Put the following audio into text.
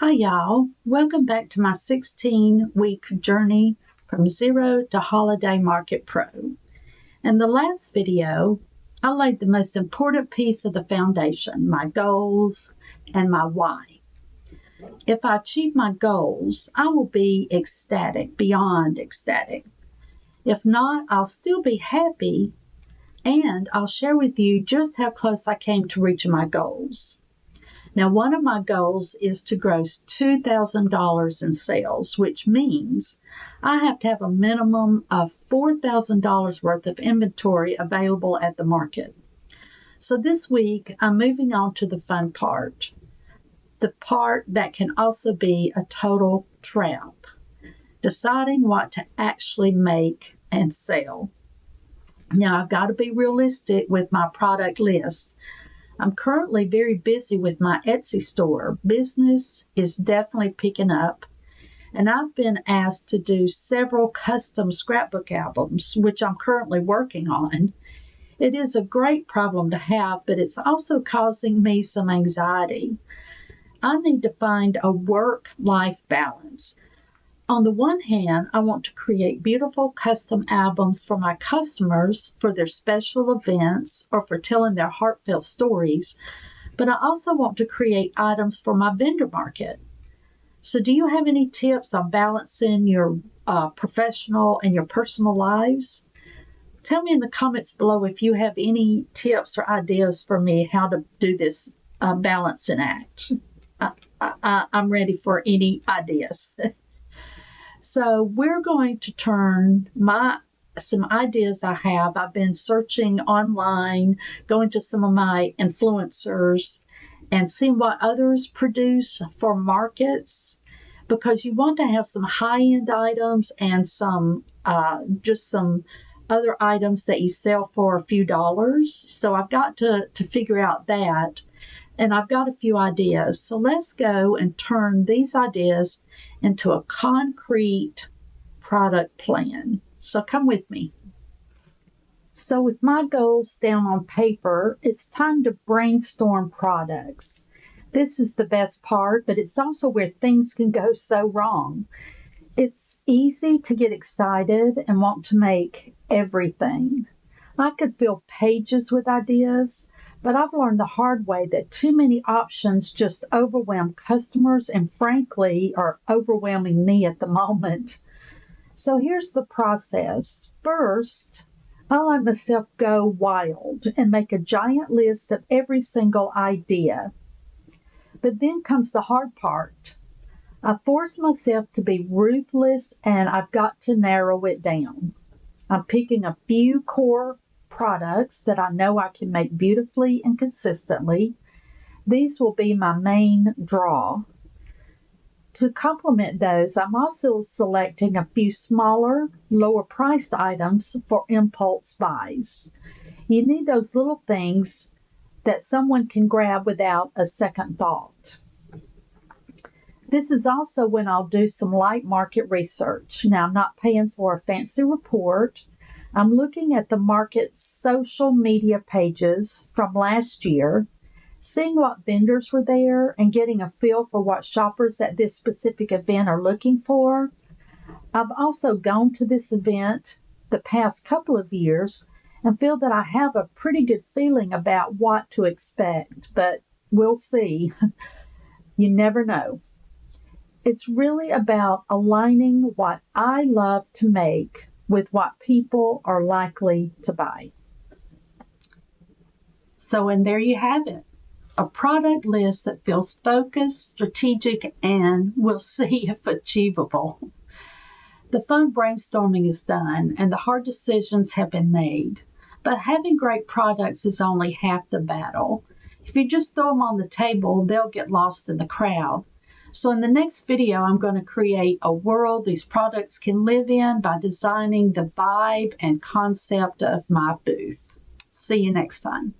Hi y'all, welcome back to my 16-week journey from zero to Holiday Market Pro. In the last video, I laid the most important piece of the foundation, my goals and my why. If I achieve my goals, I will be ecstatic, beyond ecstatic. If not, I'll still be happy, and I'll share with you just how close I came to reaching my goals. Now, one of my goals is to gross $2,000 in sales, which means I have to have a minimum of $4,000 worth of inventory available at the market. So this week, I'm moving on to the fun part, the part that can also be a total trap, deciding what to actually make and sell. Now, I've got to be realistic with my product list. I'm currently very busy with my Etsy store. Business is definitely picking up, and I've been asked to do several custom scrapbook albums, which I'm currently working on. It is a great problem to have, but it's also causing me some anxiety. I need to find a work-life balance. On the one hand, I want to create beautiful custom albums for my customers for their special events or for telling their heartfelt stories, but I also want to create items for my vendor market. So do you have any tips on balancing your professional and your personal lives? Tell me in the comments below if you have any tips or ideas for me how to do this balancing act. I'm ready for any ideas. So we're going to turn some ideas I have. I've been searching online, going to some of my influencers and seeing what others produce for markets, because you want to have some high-end items and some other items that you sell for a few dollars. So I've got to figure out that, and I've got a few ideas. So let's go and turn these ideas into a concrete product plan. So come with me. So with my goals down on paper, it's time to brainstorm products. This is the best part, but it's also where things can go so wrong. It's easy to get excited and want to make everything. I could fill pages with ideas, but I've learned the hard way that too many options just overwhelm customers and frankly are overwhelming me at the moment. So here's the process. First, I let myself go wild and make a giant list of every single idea. But then comes the hard part. I force myself to be ruthless and I've got to narrow it down. I'm picking a few core products that I know I can make beautifully and consistently. These will be my main draw. To complement those, I'm also selecting a few smaller, lower priced items for impulse buys. You need those little things that someone can grab without a second thought. This is also when I'll do some light market research. Now, I'm not paying for a fancy report. I'm looking at the market's social media pages from last year, seeing what vendors were there and getting a feel for what shoppers at this specific event are looking for. I've also gone to this event the past couple of years and feel that I have a pretty good feeling about what to expect, but we'll see. You never know. It's really about aligning what I love to make with what people are likely to buy. So, and there you have it. A product list that feels focused, strategic, and we'll see if achievable. The fun brainstorming is done and the hard decisions have been made. But having great products is only half the battle. If you just throw them on the table, they'll get lost in the crowd. So in the next video, I'm going to create a world these products can live in by designing the vibe and concept of my booth. See you next time.